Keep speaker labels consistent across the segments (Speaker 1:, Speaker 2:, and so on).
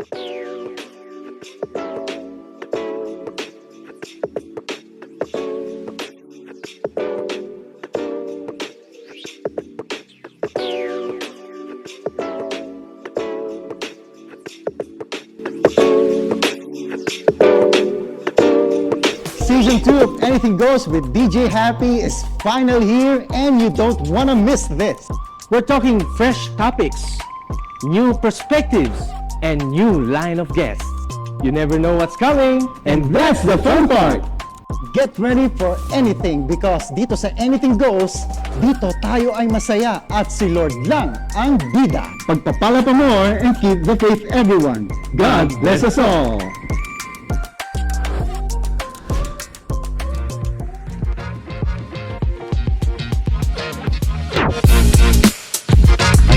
Speaker 1: Season 2 of Anything Goes with DJ Happy is finally here, and you don't want to miss this.
Speaker 2: We're talking fresh topics, new perspectives, and new line of guests. You never know what's coming,
Speaker 1: And that's the fun part! Get ready for anything because dito sa Anything Goes, dito tayo ay masaya at si Lord lang ang bida. Pagpapala pa more and keep the faith, everyone. God bless us all!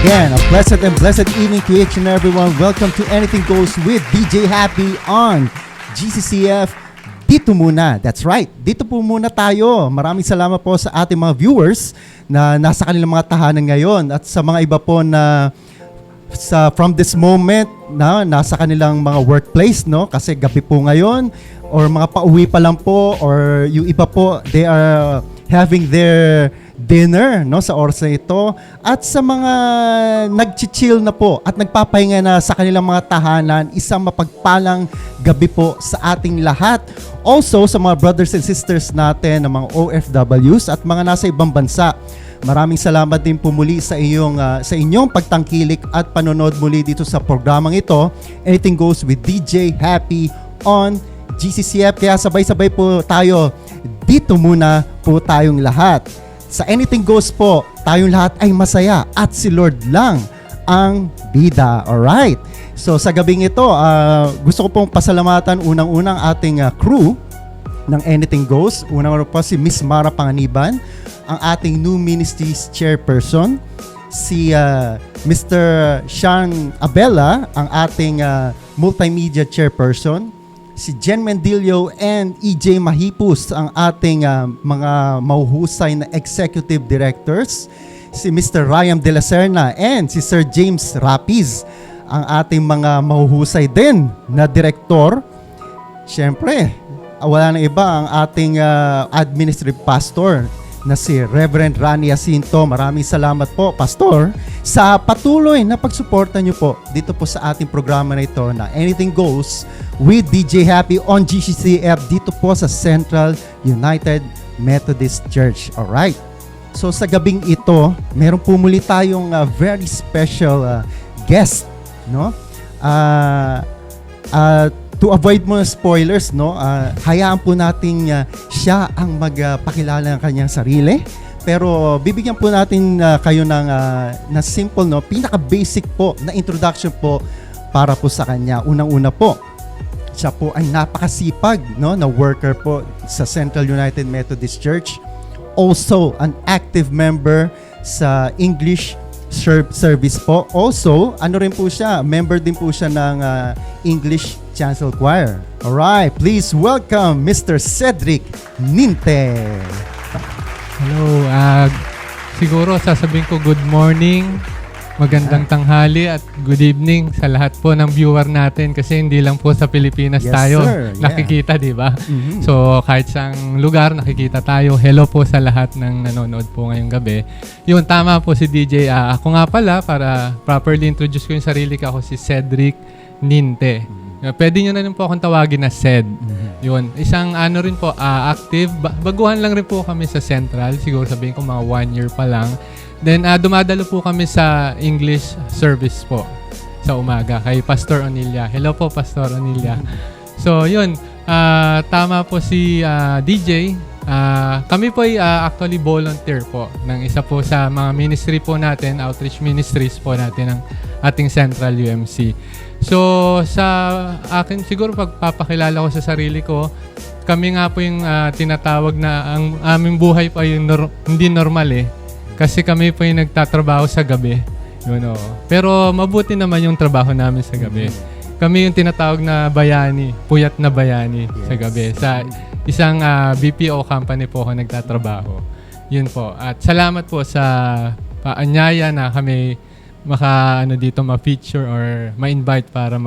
Speaker 1: Again, a pleasant and blessed evening to each and everyone. Welcome to Anything Goes with DJ Happy on GCCF. Dito muna. That's right. Dito po muna tayo. Maraming salamat po sa ating mga viewers na nasa kanilang mga tahanan ngayon at sa mga iba po na from this moment na nasa kanilang mga workplace, no? Kasi gabi po ngayon or mga pauwi pa lang po or yung iba po, they are having their dinner, no, sa oras na ito, at sa mga nag-chill na po at nagpapahinga na sa kanilang mga tahanan, isang mapagpalang gabi po sa ating lahat. Also sa mga brothers and sisters natin, ng mga OFWs at mga nasa ibang bansa, maraming salamat din po muli sa inyong pagtangkilik at panonood muli dito sa programang ito, Anything Goes with DJ Happy on GCCF. Kaya sabay-sabay po tayo, dito muna po tayong lahat. Sa Anything Goes po, tayong lahat ay masaya at si Lord lang ang bida. Alright? So sa gabing ito, gusto ko pong pasalamatan unang-unang ating crew ng Anything Goes. Unang-una po si Miss Mara Panganiban, ang ating new ministries chairperson. Si Mr. Sean Abella, ang ating multimedia chairperson. Si Jen Mendilio and EJ Mahipus, ang ating mga mahuhusay na executive directors. Si Mr. Ryan De La Serna and si Sir James Rapiz, ang ating mga mahuhusay din na direktor. Siyempre, wala na iba ang ating administrative pastor na si Reverend Rani Jacinto. Maraming salamat po, Pastor, sa patuloy na pagsuporta nyo po dito po sa ating programa na ito na Anything Goes with DJ Happy on GCCF dito po sa Central United Methodist Church. Alright. So sa gabing ito, meron po muli tayong very special guest, no? To avoid mo spoilers, no, hayaan po natin siya ang magpakilala ng kanyang sarili. Pero bibigyan po natin kayo ng na simple, no, pinaka-basic po na introduction po para po sa kanya. Unang-una po, siya po ay napakasipag, no, na worker po sa Central United Methodist Church. Also, an active member sa English service po. Also, ano rin po siya, member din po siya ng English Chancel Choir. Alright, please welcome Mr. Cedric Ninte.
Speaker 3: Hello, siguro sasabihin ko good morning, magandang tanghali at good evening sa lahat po ng viewer natin kasi hindi lang po sa Pilipinas tayo nakikita, di ba? Mm-hmm. So kahit saang lugar nakikita tayo. Hello po sa lahat ng nanonood po ngayong gabi. Yun, tama po si DJ. Ako nga pala, para properly introduce ko yung sarili ko, ako si Cedric Ninte. Pwede nyo na rin po akong tawagin na Ced. Yun. Isang rin po, active. Baguhan lang rin po kami sa Central. Siguro sabihin ko mga 1 year pa lang. Then, dumadalo po kami sa English service po sa umaga kay Pastor Onilia. Hello po, Pastor Onilia. So, yun. Tama po si DJ. Kami po ay actually volunteer po ng isa po sa mga ministry po natin, outreach ministries po natin ng ating Central UMC. So, sa akin, siguro pagpapakilala ko sa sarili ko, kami nga po yung tinatawag na ang aming buhay po ay hindi normal eh. Kasi kami po yung nagtatrabaho sa gabi. Yun, pero mabuti naman yung trabaho namin sa gabi. Kami yung tinatawag na bayani, puyat na bayani sa gabi. Sa isang BPO company po ako nagtatrabaho. Yun po. At salamat po sa paanyaya na kami dito ma-feature or ma-invite para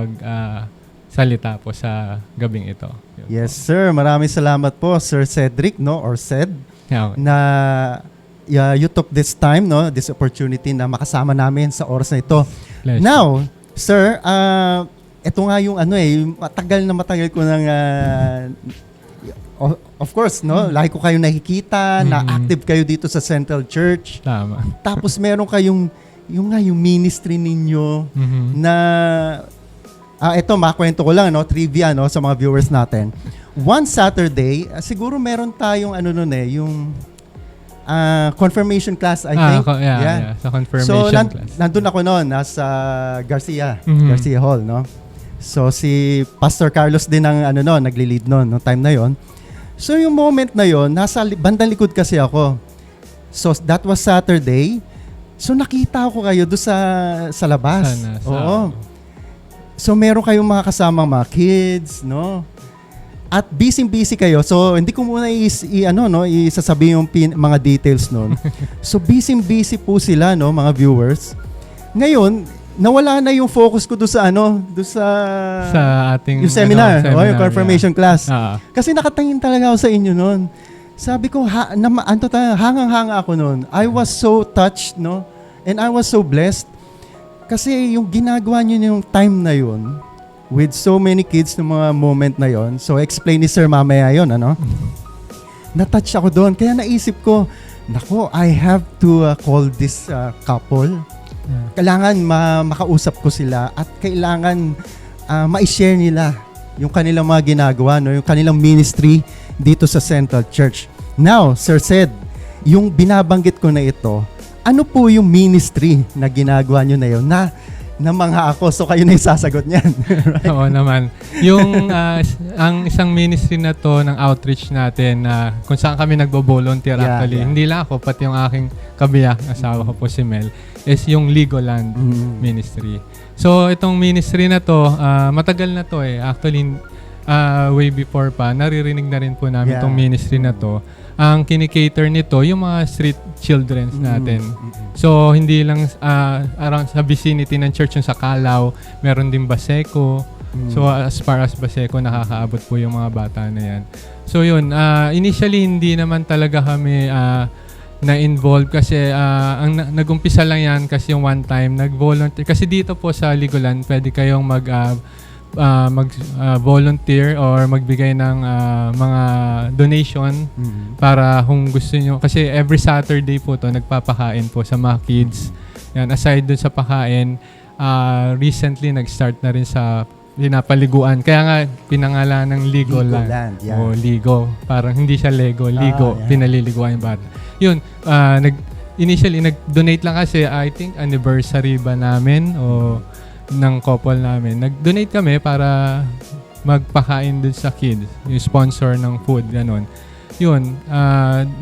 Speaker 3: salita po sa gabing ito. Yun
Speaker 1: Yes, sir. Maraming salamat po, Sir Cedric, no, or Ced,
Speaker 3: po. Yeah, okay.
Speaker 1: na you took this time, no, this opportunity na makasama namin sa oras na ito.
Speaker 3: Pleasure.
Speaker 1: Now, sir, ito nga yung matagal ko nang of course, no, lagi ko kayo nakikita, na active kayo dito sa Central Church.
Speaker 3: Tama.
Speaker 1: Tapos meron kayong yung ministry ninyo na ito makwento ko lang, no, trivia, no, sa mga viewers natin. One Saturday, siguro meron tayong yung confirmation class, I think.
Speaker 3: Yeah, sa confirmation
Speaker 1: So,
Speaker 3: class.
Speaker 1: nandun ako noon, nasa Garcia
Speaker 3: Mhm.
Speaker 1: Hall, no? So, si Pastor Carlos din ang nagli-lead noon, no time na yon. So, yung moment na yon, nasa bandang likod kasi ako. So, that was Saturday. So, nakita ko kayo doon sa labas. Oo. So, meron kayong mga kasamang mga kids, no? At busy kayo. So, hindi ko muna isasabi yung mga details noon. So, busy po sila, no, mga viewers. Ngayon, nawala na yung focus ko doon sa
Speaker 3: ating
Speaker 1: yung seminar, yung confirmation
Speaker 3: yeah.
Speaker 1: class.
Speaker 3: Kasi
Speaker 1: Kasi nakatingin talaga ako sa inyo noon. Sabi ko, hangang-hanga ako noon. I was so touched, no? And I was so blessed. Kasi yung ginagawa niyo yung time na yun, with so many kids ng mga moment na yon. So, explain ni Sir mamaya yun, Na-touch ako doon. Kaya naisip ko, nako, I have to call this couple. Kailangan makausap ko sila at kailangan ma-share nila yung kanilang mga ginagawa, no? Yung kanilang ministry dito sa Central Church. Now, Sir Ced, yung binabanggit ko na ito, ano po yung ministry na ginagawa nyo na yun na mga ako? So, kayo na yung sasagot niyan. Right?
Speaker 3: Oo naman. Yung ang isang ministry na to ng outreach natin kung saan kami nagbo-volunteer actually. Hindi lang ako, pati yung aking kabiyak, asawa ko po si Mel, is yung Legoland ministry. So, itong ministry na to, matagal na to eh. Actually, way before pa, naririnig na rin po namin itong ministry na to. Ang kinikater nito, yung mga street children natin. So, hindi lang around sa vicinity ng church, yung sa Calao, meron din Baseco. So, as far as Baseco, nakakaabot po yung mga bata na yan. So, yun. Initially, hindi naman talaga kami na-involve kasi ang nag-umpisa lang yan kasi yung one time, nag-volunteer. Kasi dito po sa Legoland, pwede kayong mag-volunteer or magbigay ng mga donation para kung gusto nyo. Kasi every Saturday po to nagpapakain po sa mga kids. Yan, aside dun sa pakain, recently nag-start na rin sa pinapaliguan. Kaya nga pinangalan ng Legoland. O Ligo. Parang hindi siya Lego. Ligo. Pinaliliguan yung bata. Yun, initially nag-donate lang kasi I think anniversary ba namin o ng couple namin. Nag-donate kami para magpakain dun sa kids. Yung sponsor ng food, gano'n. Yun.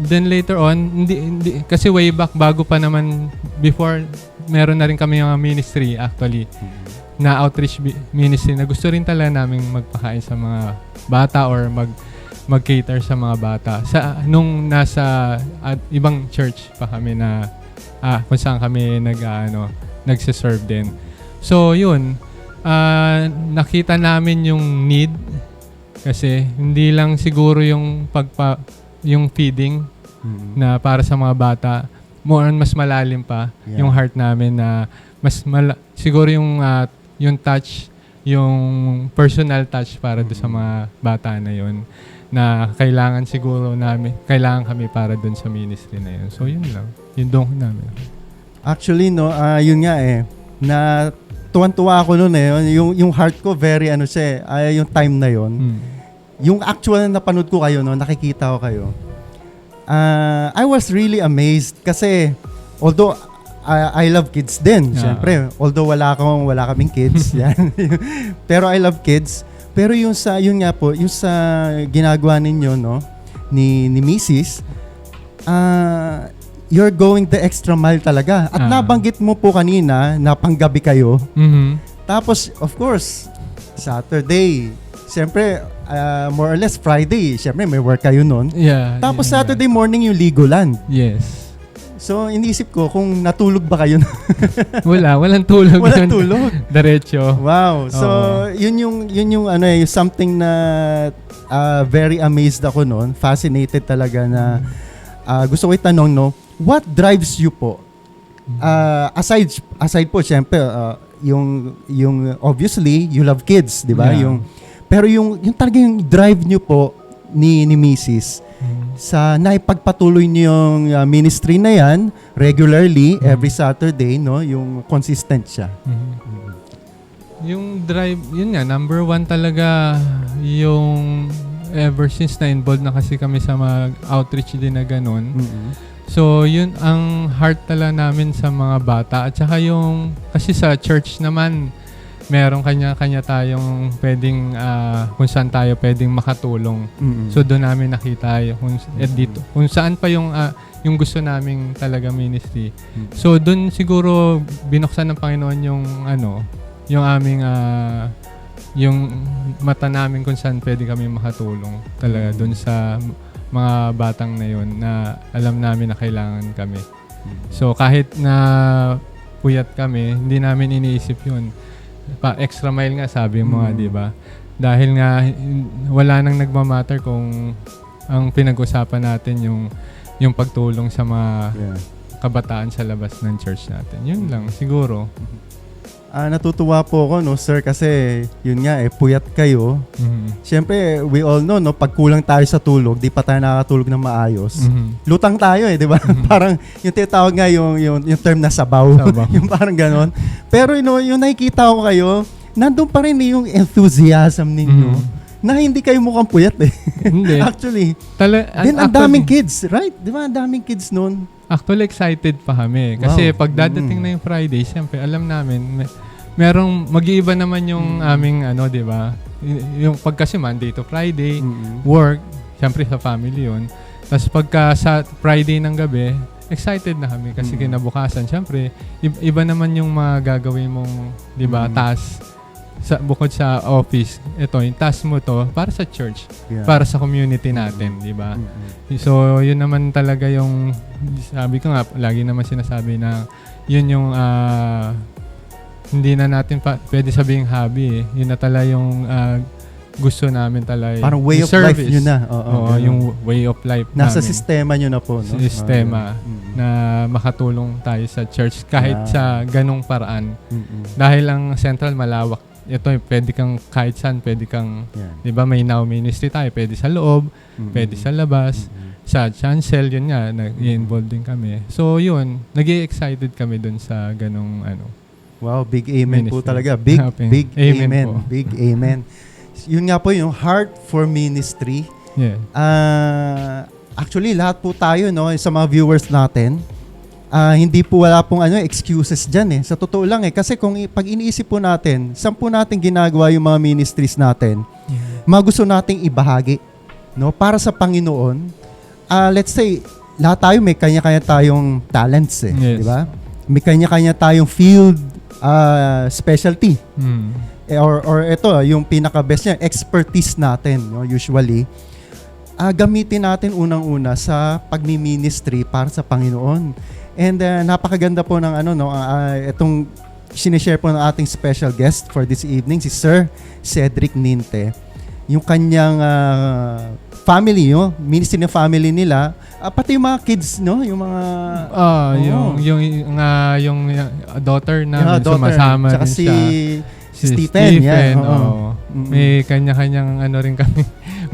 Speaker 3: Then later on, hindi, kasi way back, bago pa naman, before, meron na rin kami yung ministry actually, na outreach ministry na gusto rin talaga namin magpakain sa mga bata or mag-cater sa mga bata. Nung nasa ibang church pa kami na kung saan kami nagsiserve din. So, yun. Nakita namin yung need kasi hindi lang siguro yung yung feeding na para sa mga bata. Mas malalim pa yung heart namin na siguro yung touch, yung personal touch para doon sa mga bata na yun na kailangan kami para doon sa ministry na yun. So, yun lang. Yun doon namin.
Speaker 1: Actually, no, yun nga na tuwan-tuwa ako noon yung heart ko very yung time na yon. Yung actual na napanood ko kayo nakikita ko kayo. I was really amazed kasi although I love kids din, syempre. Although wala kaming kids, yan. Pero I love kids. Pero yung sa ginagawa ninyo ni Mrs. You're going the extra mile talaga. At nabanggit mo po kanina na panggabi kayo. Tapos, of course, Saturday. Siyempre, more or less Friday. Siyempre, may work kayo nun. Tapos Saturday morning yung Legoland.
Speaker 3: Yes.
Speaker 1: So, iniisip ko kung natulog ba kayo.
Speaker 3: Walang tulog.
Speaker 1: Walang
Speaker 3: yun.
Speaker 1: tulog.
Speaker 3: Diretso.
Speaker 1: Wow. So,
Speaker 3: Oo.
Speaker 1: yun yung ano yung something na very amazed ako noon. Fascinated talaga na gusto ko itanong, no, what drives you po? Aside po, syempre, yung obviously, you love kids, di ba?
Speaker 3: Yeah.
Speaker 1: Pero yung talaga yung drive nyo po ni Mrs. sa naipagpatuloy niyo yung ministry na yan regularly, every Saturday, no? Yung consistent siya.
Speaker 3: Yung drive, yun nga, number one talaga yung ever since na involved na kasi kami sa mga outreach din na ganun. So, yun ang heart tala namin sa mga bata. At saka yung, kasi sa church naman, meron kanya-kanya tayong pwedeng, kung saan tayo pwedeng makatulong. So, doon namin nakita dito, kung saan pa yung gusto naming talaga ministry. So, doon siguro binuksan ng Panginoon yung aming, yung mata namin kung saan pwede kami makatulong talaga doon sa mga batang na yun na alam namin na kailangan kami. So kahit na puyat kami, hindi namin iniisip yun. Extra mile nga sabi mo nga, di ba? Dahil nga wala nang nagmamatter kung ang pinag-usapan natin yung pagtulong sa mga kabataan sa labas ng church natin. Yun lang siguro.
Speaker 1: Natutuwa po ako, no, sir, kasi yun nga, puyat kayo. Siyempre, we all know, no, pag kulang tayo sa tulog, di pa tayo nakakatulog ng maayos. Lutang tayo, di ba? Parang yung tinatawag nga yung term na sabaw. Yung parang ganon. Pero yung nakikita ko kayo, nandun pa rin yung enthusiasm ninyo na hindi kayo mukhang puyat eh.
Speaker 3: Hindi.
Speaker 1: Actually. Ang daming kids, right? Di ba? Ang daming kids noon.
Speaker 3: Actually, excited pa kami. Kasi pag dadating na yung Friday, siyempre, alam namin, merong mag-iiba naman yung aming, di ba? Yung pag kasi Monday to Friday, work, siyempre sa family yun. Tapos pagka sa Friday ng gabi, excited na kami kasi kinabukasan. Siyempre, iba naman yung mga gagawin mong, di ba, task. Bukod sa office, ito, yung task mo to para sa church, para sa community natin, di ba? So, yun naman talaga yung, sabi ko nga, lagi naman sinasabi na, yun yung, hindi na natin pwede sabihing hobby eh. Yun na talaga yung gusto namin talaga.
Speaker 1: Parang way of life nyo na.
Speaker 3: Oo, yung way of life
Speaker 1: nasa
Speaker 3: namin.
Speaker 1: sistema nyo na po. No?
Speaker 3: Sistema na makatulong tayo sa church kahit sa ganong paraan. Dahil ang central malawak. Ito, pwede kang kahit saan, pwede kang, di ba, may now ministry tayo, pwede sa loob, pwede sa labas, sa chancel, yun nga, nag-involved din kami. So, yun, nag-excited kami dun sa ganong,
Speaker 1: Wow, big amen
Speaker 3: ministry.
Speaker 1: po talaga. Big amen.
Speaker 3: Po.
Speaker 1: Big amen. Yun nga po yung heart for ministry.
Speaker 3: Yeah.
Speaker 1: Actually, lahat po tayo, no, sa mga viewers natin, hindi po wala pong excuses dyan eh. Sa totoo lang kasi kung pag iniisip po natin, saan po natin ginagawa yung mga ministries natin, mga gusto nating ibahagi, no, para sa Panginoon. Let's say, lahat tayo may kanya-kanya tayong talents eh, di ba? May kanya-kanya tayong field specialty. Or ito, yung pinaka-best niya, expertise natin, no, usually. Gamitin natin unang-una sa pagmi-ministry para sa Panginoon. And napakaganda po ng itong sinishare po ng ating special guest for this evening, si Sir Cedric Ninte. Yung kanyang family, no? Ministry ng family nila, pati yung mga kids, no? Yung mga
Speaker 3: yung daughter na sumasama
Speaker 1: din
Speaker 3: siya.
Speaker 1: Si Stephen.
Speaker 3: May kanya-kanyang rin kami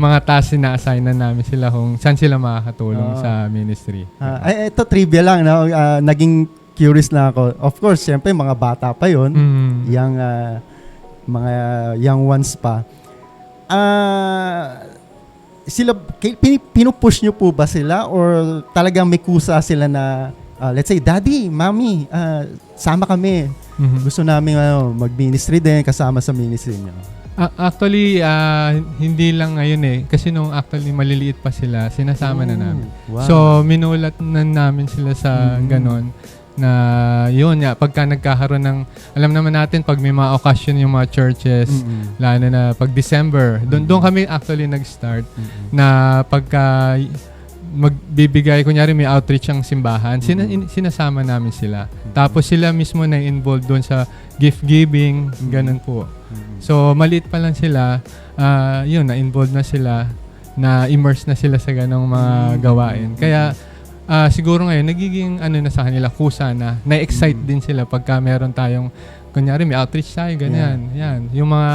Speaker 3: mga task na assign na namin sila kung saan sila makakatulong sa ministry.
Speaker 1: Ito trivia lang, no? Naging curious na ako. Of course, syempre mga bata pa 'yon. Mga young ones pa. Sila pinupush nyo po ba sila or talagang may kusa sila na let's say, Daddy, Mommy, sama kami. Gusto namin mag-ministry din kasama sa ministry niyo.
Speaker 3: Actually, hindi lang ngayon eh. Kasi nung actually maliliit pa sila, sinasama na namin.
Speaker 1: Wow.
Speaker 3: So, minulat na namin sila sa ganon. Na yun, pagka nagkakaroon ng, alam naman natin, pag may mga occasion yung mga churches, lalo na pag December, doon kami actually nag-start na pagka magbibigay, kunyari may outreach ang simbahan, sinasama namin sila. Tapos sila mismo na involved doon sa gift giving, ganun po. So maliit pa lang sila, yun, na-involved na sila, na-immerse na sila sa ganong mga gawain. Kaya siguro ngayon, nagiging na sa kanila, kusa na-excite din sila pagka meron tayong, kunyari may outreach tayo, ganyan. Yan. Yung mga,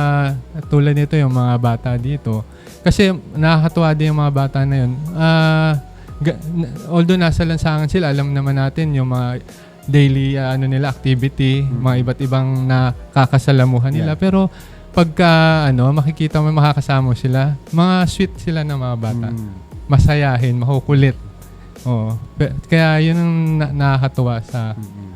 Speaker 3: tulad nito, yung mga bata dito. Kasi nakakatuwa din yung mga bata na yun. Although nasa lansangan sila, alam naman natin yung mga daily nila activity, mga iba't ibang nakakasalamuhan nila. Pero pagka makikita mo makakasama sila, mga sweet sila na mga bata. Masayahin, makukulit. Oo. Kaya yun ang nakakatuwa sa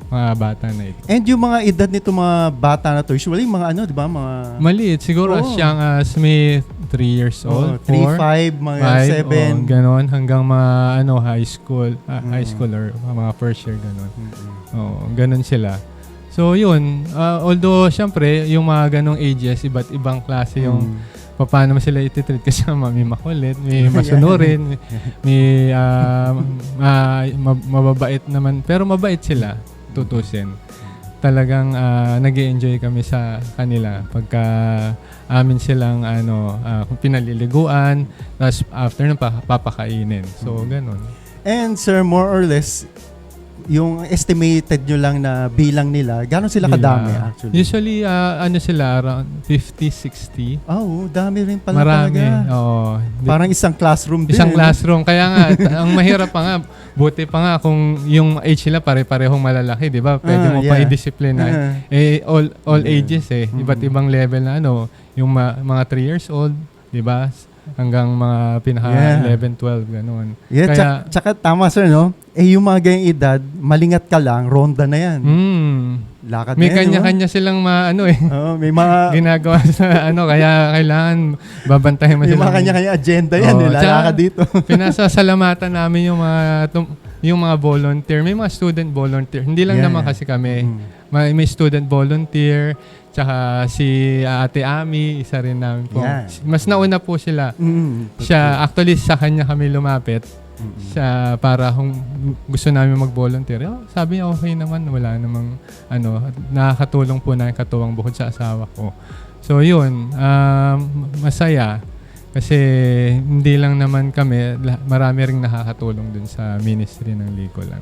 Speaker 3: mga bata na ito.
Speaker 1: And yung mga edad nito mga bata na to, usually mga di ba? Mga
Speaker 3: Maliit. Siguro as young as may 3 years old.
Speaker 1: 3, 5, mga 7.
Speaker 3: Ganon. Hanggang mga high school. High school or mga first year, ganon. Ganon sila. So yun. Although, syempre, yung mga ganong ages, iba't ibang klase yung paano mo sila ititreat kasi may makulit, may masunurin, may mababait naman. Pero mabait sila, tutusin. Talagang nag-i-enjoy kami sa kanila pagka amin silang pinaliliguan, tapos after nun papakainin. So, ganun.
Speaker 1: And sir, more or less, yung estimated nyo lang na bilang nila, gano'n sila kadami actually?
Speaker 3: Usually, sila, around 50, 60.
Speaker 1: Dami rin pala
Speaker 3: Marami,
Speaker 1: talaga.
Speaker 3: oo.
Speaker 1: Parang isang classroom din.
Speaker 3: Isang classroom. Kaya nga, ang mahirap pa nga, buti pa nga kung yung age nila pare-parehong malalaki, di ba? Pwede mo pa i-discipline. All ages Iba't ibang level na yung mga 3 years old, di ba? Hanggang mga pinaka 11, 12, gano'n.
Speaker 1: Yeah,
Speaker 3: kaya,
Speaker 1: tsaka tama sir, no? Yung mga ganyang edad, malingat ka lang, ronda na yan. Lakad
Speaker 3: may
Speaker 1: na yan,
Speaker 3: kanya-kanya silang
Speaker 1: may mga
Speaker 3: ginagawa sa kaya kailangan babantayan mo
Speaker 1: yung
Speaker 3: sila.
Speaker 1: mga kanya-kanya agenda yan, lalakad dito.
Speaker 3: Pinasasalamatan namin yung mga volunteer. May mga student volunteer. Hindi lang naman kasi kami. May student volunteer. Tsaka si Ate Ami, isa rin namin po.
Speaker 1: Yeah.
Speaker 3: Mas nauna po sila. Siya, actually sa kanya kami lumapit. Siya, para kung gusto namin mag-volunteer. Sabi niya, okay naman. Wala namang, nakakatulong po na yung katuwang bukod sa asawa ko. So, yun. Masaya. Kasi hindi lang naman kami, marami ring nakakatulong dun sa ministry ng Legoland.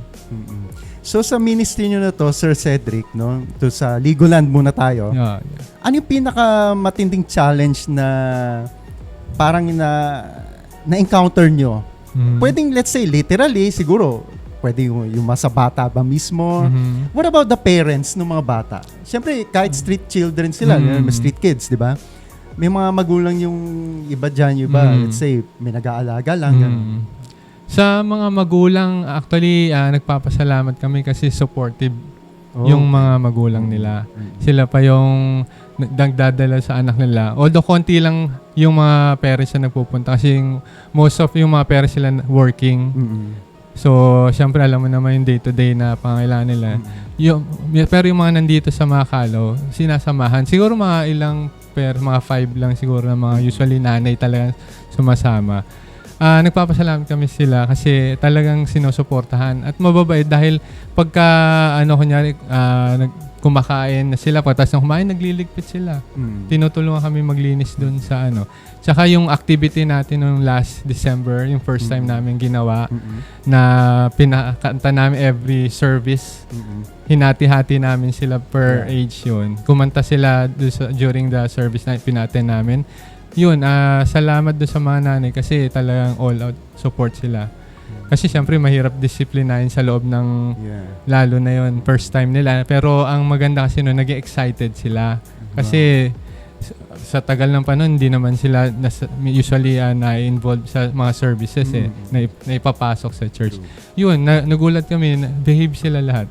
Speaker 1: So sa ministry nyo na to, Sir Cedric, no? To sa Legoland muna tayo. Ano yung pinaka-matinding challenge na parang na-encounter nyo? Pwedeng, let's say, literally, siguro, pwede yung mga bata ba mismo? What about the parents ng mga bata? Siyempre, kahit street children sila, street kids, di ba? May mga magulang yung iba dyan, let's say, may nag-aalaga lang.
Speaker 3: Sa mga magulang, actually, nagpapasalamat kami kasi supportive yung mga magulang nila. Sila pa yung nagdadala sa anak nila. Although, konti lang yung mga parents na nagpupunta kasi most of yung mga parents sila working. So, syempre, alam mo naman yung day-to-day na pangailangan nila. Pero yung mga nandito sa Macalo, sinasamahan. Siguro mga mga 5 lang siguro na mga usually nanay talaga sumasama. Nagpapasalamat kami sila kasi talagang sinusuportahan at mababait dahil pagka kunyari kumakain na sila, pagkatapos ng kumain, nagliligpit sila. Tinutulungan kami maglinis dun sa Tsaka yung activity natin nung last December, yung first time namin ginawa, na pinakanta namin every service. Hinati-hati namin sila per age yun. Kumanta sila during the service na pinaten namin. Yun, salamat doon sa mga nanay kasi talagang all out support sila. Kasi syempre mahirap disiplinahin sa loob ng lalo na yun, first time nila. Pero ang maganda kasi naging excited sila. Kasi sa tagal ng panahon, hindi naman sila usually na-involved sa mga services na ipapasok sa church. Yun, nagulat kami, behave sila lahat.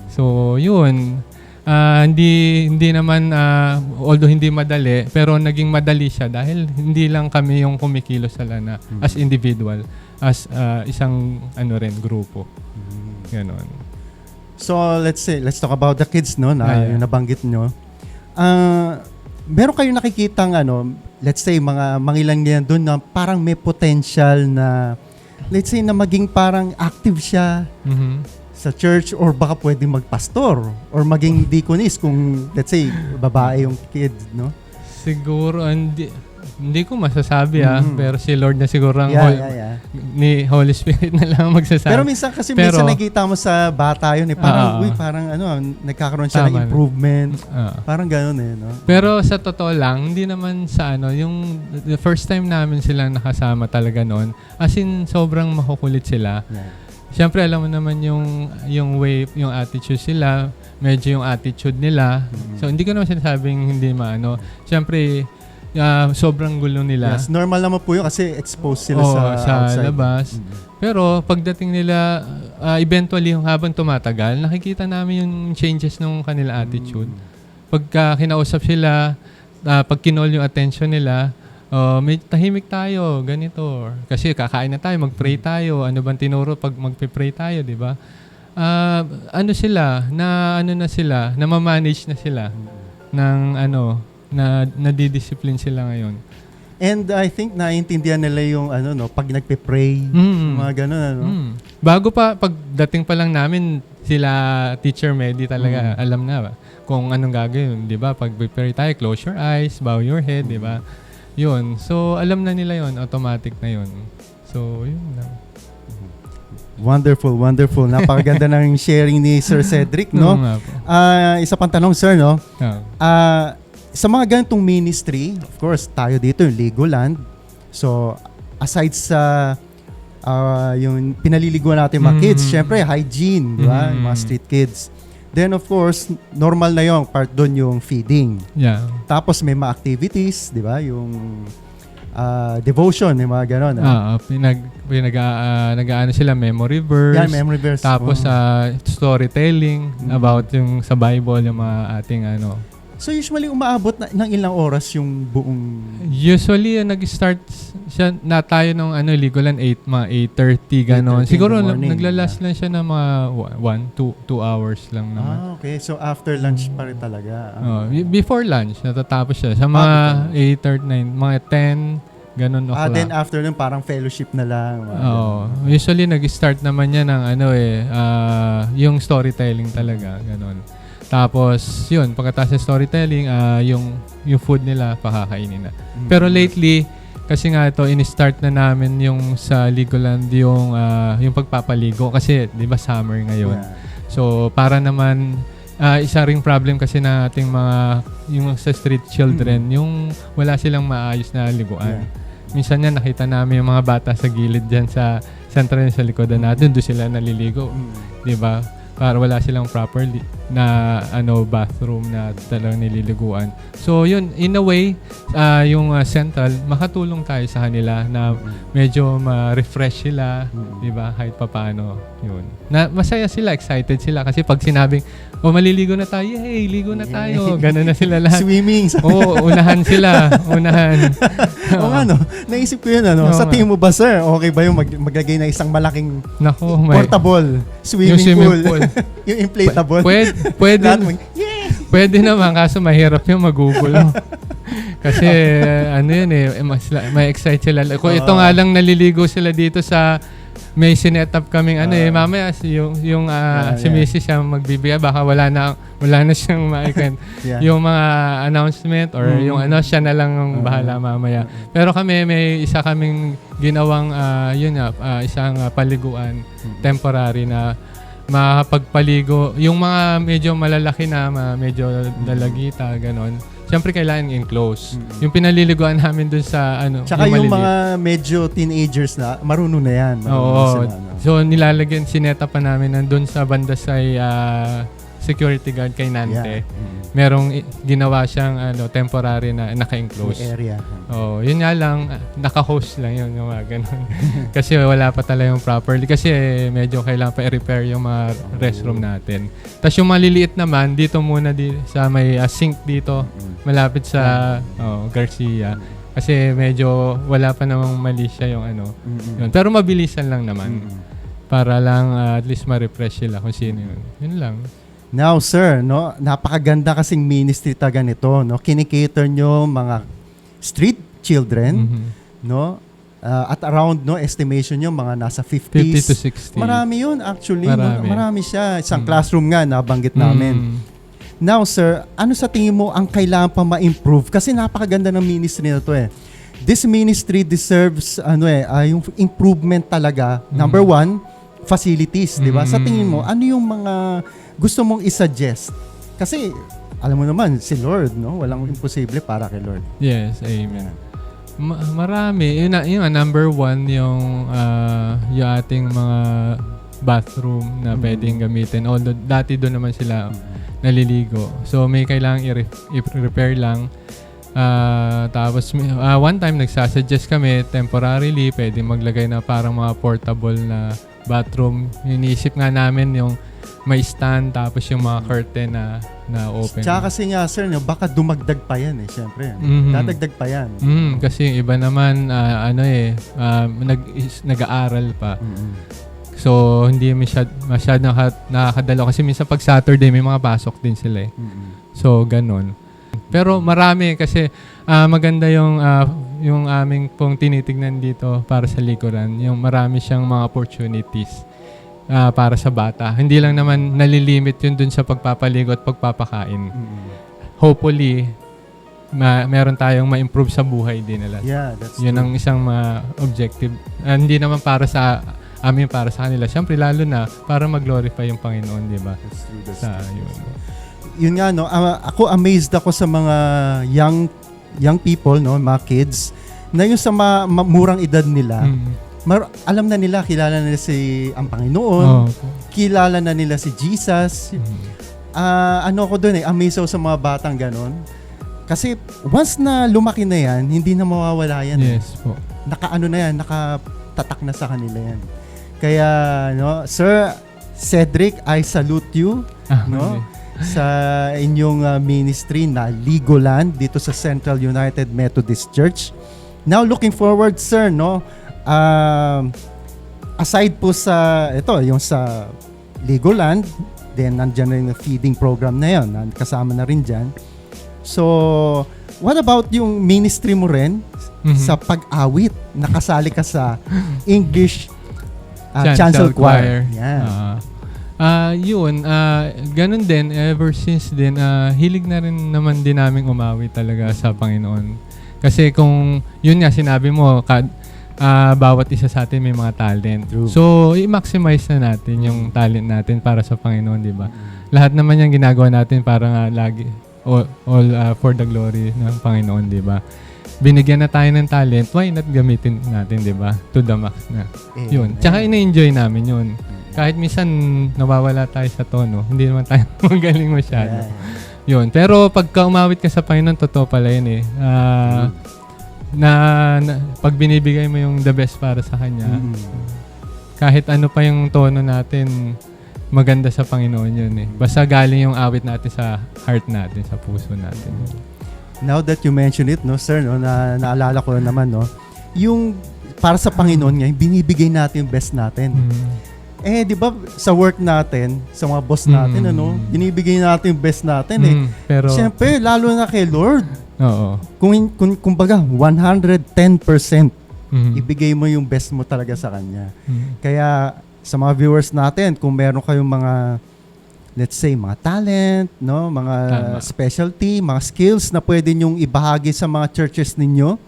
Speaker 3: So, yun. Hindi naman, although hindi madali, pero naging madali siya dahil hindi lang kami yung kumikilos sa lana as individual, as isang grupo. Ganon.
Speaker 1: So, let's talk about the kids, no, yung nabanggit nyo. Meron kayong nakikitang, let's say, mga mangilang niyan doon na parang may potential na let's say na maging parang active siya
Speaker 3: Mhm.
Speaker 1: sa church or baka pwedeng magpastor or maging deaconess kung let's say babae yung kid, no?
Speaker 3: Siguro, hindi ko masasabi
Speaker 1: Mhm.
Speaker 3: pero si Lord na siguro ang
Speaker 1: Yeah.
Speaker 3: ni Holy Spirit na lang ang magsasabi.
Speaker 1: Pero minsan kasi
Speaker 3: Pero-
Speaker 1: nakikita mo sa bata yun parang parang nagkakaroon siya ng
Speaker 3: Tama.
Speaker 1: improvement.
Speaker 3: Ah.
Speaker 1: Parang gano'n no?
Speaker 3: Pero sa totoo lang, hindi naman sa yung the first time namin silang nakasama talaga noon, as in sobrang makukulit sila.
Speaker 1: Yeah.
Speaker 3: Siyempre alam mo naman yung way, yung attitude sila, medyo yung attitude nila. So hindi ko naman sinasabing hindi maano. Siyempre sobrang gulo nila.
Speaker 1: Yes, normal naman po yun kasi exposed sila sa outside.
Speaker 3: labas. Pero pagdating nila, eventually yung habang tumatagal, nakikita namin yung changes ng kanila attitude. Pagka kinausap sila, pag kinol yung attention nila, may tahimik tayo, ganito. Kasi kakain na tayo, mag-pray tayo. Ano bang tinuro pag mag-pray tayo, di ba? Ano sila, na ma-manage na sila ng na nadidiscipline sila ngayon.
Speaker 1: And I think naiintindihan nila yung pag nagpe-pray, mga gano'n
Speaker 3: Bago pa, pagdating pa lang namin, sila Teacher Medi talaga alam na kung anong gagawin, di ba? Pag pray tayo, close your eyes, bow your head, di ba? Yun. So, alam na nila yun. Automatic na yun. So, yun lang.
Speaker 1: Wonderful. Napakaganda ng sharing ni Sir Cedric,
Speaker 3: Oo
Speaker 1: no?
Speaker 3: nga po.
Speaker 1: Isa pang tanong, sir, no?
Speaker 3: Ah.
Speaker 1: Sa mga ganitong ministry, of course, tayo dito yung Legoland. So, aside sa yung pinaliliguan natin mga kids, syempre, hygiene, di ba? Yung mga street kids. Then, of course, normal na yung part doon yung feeding.
Speaker 3: Yeah.
Speaker 1: Tapos, may mga activities, di ba? Yung devotion, yung mga gano'n.
Speaker 3: Nag-aano sila, memory verse.
Speaker 1: Yan, memory verse.
Speaker 3: Tapos, storytelling about yung sa Bible, yung mga ating
Speaker 1: So, usually, umaabot ng ilang oras yung buong...
Speaker 3: Usually, nag-start siya na tayo nung Legoland 8:30 ganon.
Speaker 1: 8:30
Speaker 3: Siguro
Speaker 1: in the morning,
Speaker 3: naglalast lang siya ng mga 2 hours lang naman.
Speaker 1: Okay. So, after lunch pa rin talaga.
Speaker 3: Before lunch, natatapos siya. Sa mga 8:39, mga 10, ganon o'clock.
Speaker 1: Then after nun, parang fellowship na lang.
Speaker 3: Usually, nag-start naman yan ng yung storytelling talaga, ganon. Tapos, yun, pagkatapos ng storytelling, yung food nila, pakakainin na. Pero lately, kasi nga ito, in-start na namin yung sa Legoland, yung pagpapaligo. Kasi, di ba, summer ngayon.
Speaker 1: Yeah.
Speaker 3: So, para naman, isa ring problem kasi na ating yung sa street children, yung wala silang maayos na liguan.
Speaker 1: Yeah.
Speaker 3: Minsan yan, nakita namin yung mga bata sa gilid dyan sa sentral sa likodan natin, doon sila naliligo. Di ba? Para wala silang properly na bathroom na talagang nililiguan. So yun, in a way, yung central, makatulong tayo sa kanila na medyo ma-refresh sila, di ba? Kahit papaano, yun. Na masaya sila, excited sila kasi pag sinabing, maliligo na tayo, yay, ligo na tayo. Ganun na sila lahat.
Speaker 1: Swimming.
Speaker 3: Unahan sila. Unahan.
Speaker 1: Naisip ko yun, Sa tingin mo ba, sir, okay ba yung maglagay na isang malaking
Speaker 3: Nako,
Speaker 1: portable swimming pool? Yung inflatable?
Speaker 3: Pwede naman, kaso mahirap yung magugulo. Kasi may excite sila. Kung ito nga lang naliligo sila dito sa may sinet-up kaming mamaya si Mrs. siya magbibigay, baka wala na siyang maikwent. Yung mga announcement or yung siya na lang ang bahala mamaya. Pero kami may isa kaming ginawang isang paliguan temporary na makapagpaligo. Yung mga medyo malalaki na, medyo dalagita, ganon. Siyempre, kailangan enclose. Yung pinaliliguan namin dun sa,
Speaker 1: Tsaka yung mga medyo teenagers na, marunong na yan.
Speaker 3: Oo. So, nilalagyan, sineta pa namin nandun sa banda sa security guard kay Nante. Merong ginawa siyang temporary na naka-enclose.
Speaker 1: May area.
Speaker 3: Yun nga lang, naka-host lang yun, yung mga ganun. Kasi wala pa talaga yung properly. Kasi medyo kailangan pa i-repair yung mga restroom natin. Tapos yung maliliit naman, dito muna sa may sink dito, malapit sa Garcia. Kasi medyo wala pa namang mali siya yung yun. Pero mabilisan lang naman. Para lang at least ma-refresh sila kung sino yun. Yun lang.
Speaker 1: Now, sir, napakaganda kasing ministry taga nito, Kinikater nyo mga street children, At around, no, estimation nyo, mga nasa 50s.
Speaker 3: 50 to 60.
Speaker 1: Marami yun actually.
Speaker 3: Marami.
Speaker 1: Marami siya. Isang classroom nga, nabanggit namin.
Speaker 3: Mm.
Speaker 1: Now, sir, ano sa tingin mo ang kailangan pa ma-improve? Kasi napakaganda ng ministry na to eh. This ministry deserves yung improvement talaga. Number one, facilities, di ba? Sa tingin mo, ano yung mga gusto mong i-suggest? Kasi, alam mo naman, si Lord, no? Walang imposible para kay Lord.
Speaker 3: Yes, amen. Marami. Yun, number one, yung ating mga bathroom na pwedeng gamitin. Although, dati doon naman sila naliligo. So, may kailangang i-repair lang. Tapos, one time, nagsasuggest kami, temporarily, pwede maglagay na parang mga portable na bathroom. Iniisip nga namin yung may stand, tapos yung mga curtain na open.
Speaker 1: Tsaka kasi nga, sir, no, baka dumagdag pa yan eh, syempre. Dadagdag pa yan.
Speaker 3: Kasi yung iba naman, nag-aaral pa. So, hindi masyadong nakakadalo. Kasi minsan pag Saturday, may mga pasok din sila eh. So, ganun. Pero marami kasi maganda yung aming pong tinitignan dito para sa likuran. Yung marami siyang mga opportunities para sa bata. Hindi lang naman nalilimit yun dun sa pagpapaligo at pagpapakain. Hopefully, meron tayong ma-improve sa buhay din nila.
Speaker 1: Yeah, that's
Speaker 3: yun
Speaker 1: true.
Speaker 3: ang isang objective. Hindi naman para sa amin, para sa kanila. Siyempre, lalo na para mag-glorify yung Panginoon, di ba?
Speaker 1: That's true.
Speaker 3: Yun.
Speaker 1: Yun nga, no, ako amazed ako sa mga young people, no, mga kids, na yung sa murang edad nila, alam na nila, kilala na nila ang Panginoon, kilala na nila si Jesus. Ako doon amazed ako sa mga batang ganon. Kasi once na lumaki na yan, hindi na mawawala yan.
Speaker 3: Yes po.
Speaker 1: Nakatatak na sa kanila yan. Kaya, no, Sir Cedric, I salute you, no, sa inyong ministry na Legoland dito sa Central United Methodist Church. Now, looking forward, sir, no, aside po sa yung sa Legoland, then nandiyan rin yung feeding program na yun, kasama na rin dyan. So, what about yung ministry mo rin sa pag-awit? Nakasali ka sa English Chancel Choir.
Speaker 3: Ganun din, ever since din, hilig na rin naman din namin umawit talaga sa Panginoon. Kasi kung, yun nga, sinabi mo, bawat isa sa atin may mga talent.
Speaker 1: True.
Speaker 3: So, i-maximize na natin yung talent natin para sa Panginoon, di ba? Lahat naman yung ginagawa natin para nga lagi, all for the glory ng Panginoon, di ba? Binigyan na tayo ng talent, why not gamitin natin, di ba? To the max na. Yun. Tsaka ina-enjoy namin yun. Kahit minsan nawawala tayo sa tono, hindi naman tayo magaling masyado. Yun. Pero pagka umawit ka sa Panginoon, totoo pala yun eh. Pag binibigay mo yung the best para sa Kanya, kahit ano pa yung tono natin, maganda sa Panginoon yun eh. Basta galing yung awit natin sa heart natin, sa puso natin.
Speaker 1: Now that you mention it, no, sir, no, naalala ko naman, no, yung para sa Panginoon nga, binibigay natin yung best natin. Di ba sa work natin, sa mga boss natin, binibigay natin yung best natin eh.
Speaker 3: Pero
Speaker 1: siyempre, lalo na kay Lord.
Speaker 3: Oo.
Speaker 1: Kumbaga, 110% ibigay mo yung best mo talaga sa Kanya. Kaya sa mga viewers natin, kung meron kayong mga, let's say, mga talent, no, mga specialty, mga skills na pwede nyong ibahagi sa mga churches ninyo,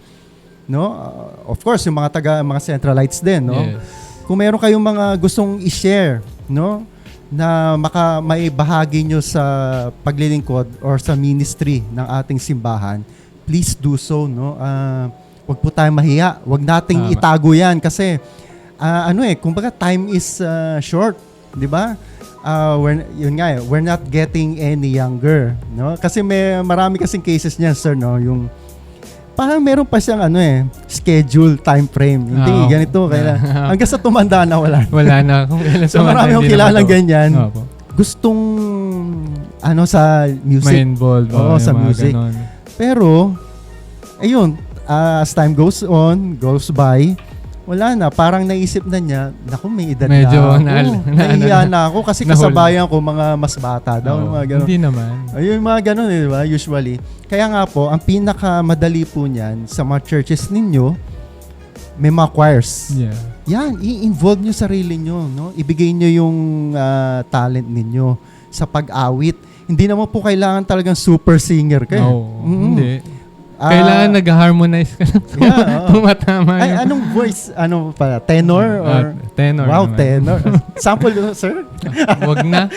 Speaker 1: no? Of course, yung mga Centralites din, no?
Speaker 3: Yes.
Speaker 1: Kung meron kayong mga gustong i-share, no, na maibahagi nyo sa paglilingkod or sa ministry ng ating simbahan, please do so, no? Wag po tayong mahiya. Wag nating itago yan kasi kumbaga time is short, 'di ba? We're not getting any younger, no? Kasi marami kasing cases niyan, sir, no, yung parang meron pa siyang schedule, time frame. Hindi, ganito. Hanggang sa tumanda na, wala
Speaker 3: na. Kung
Speaker 1: so marami akong kilalang ganyan. Gustong, sa music.
Speaker 3: May involved.
Speaker 1: Sa music.
Speaker 3: Ganon.
Speaker 1: Pero, ayun, as time goes by, wala na. Parang naisip na niya, naku, may edad
Speaker 3: medyo
Speaker 1: na ako. Nahiya na ako kasi kasabayan ko mga mas bata daw. Mga ganon.
Speaker 3: Hindi naman.
Speaker 1: Ayun, mga ganon, di ba? Usually. Kaya nga po, ang pinakamadali po niyan sa mga churches ninyo, may mga choirs.
Speaker 3: Yeah.
Speaker 1: Yan, i-involve nyo sarili nyo, no? Ibigay nyo yung talent ninyo sa pag-awit. Hindi naman po kailangan talagang super singer kayo.
Speaker 3: Oo, hindi.
Speaker 1: Ah,
Speaker 3: Kailangan nag-harmonize ka lang.
Speaker 1: Yeah, oo.
Speaker 3: Tumatama
Speaker 1: Ay,
Speaker 3: yun.
Speaker 1: anong voice? Ano pa? Tenor? Or?
Speaker 3: Tenor
Speaker 1: Wow,
Speaker 3: naman.
Speaker 1: tenor. Sample, sir?
Speaker 3: Wag na.